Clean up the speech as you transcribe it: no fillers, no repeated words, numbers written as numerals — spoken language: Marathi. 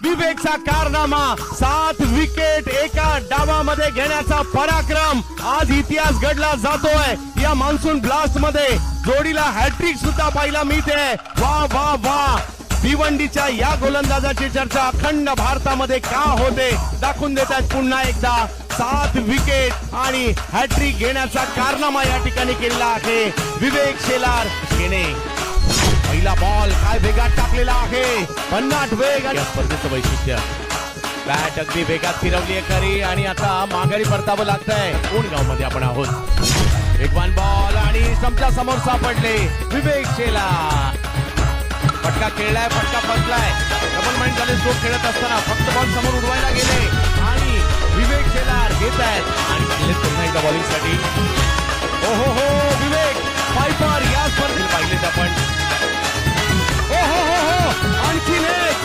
विवेकचा कारनामा 7 विकेट एका डावामध्ये घेण्याचा पराक्रम आज इतिहास घडला जातोय। या मान्सून ब्लास्ट मध्ये जोडीला हॅट्रिक सुद्धा पाहायला मिळते। वा वा वा, भिवंडीच्या या गोलंदाजाची चर्चा अखंड भारतामध्ये का होते दाखवून देतात पुन्हा एकदा। 7 विकेट आणि हॅट्रिक घेण्याचा कारनामा या ठिकाणी केलेला आहे विवेक शेलार याने। पहिला बॉल काय वेगात टाकलेला आहे, भन्नाट वेग आणि स्पर्धेचं वैशिष्ट्य। बॅट अगदी वेगात फिरवली आहे खरी आणि आता माघारी परतावं लागतंय। उणगाव मध्ये आपण आहोत। एक वन बॉल आणि समच्या समोर सापडले विवेक शेलार। फटका खेळलाय, फटका फसलाय, डबल माइंड झाले तो खेळत असताना फक्त बॉल समोर उडवायला गेले आणि विवेक शेलार घेत आहेत आणि गेले पुन्हा एकदा बॉलिंग साठी। हो विवेक पायपर या स्पर्धेत पाहिलेत आपण। हो आणखीन एक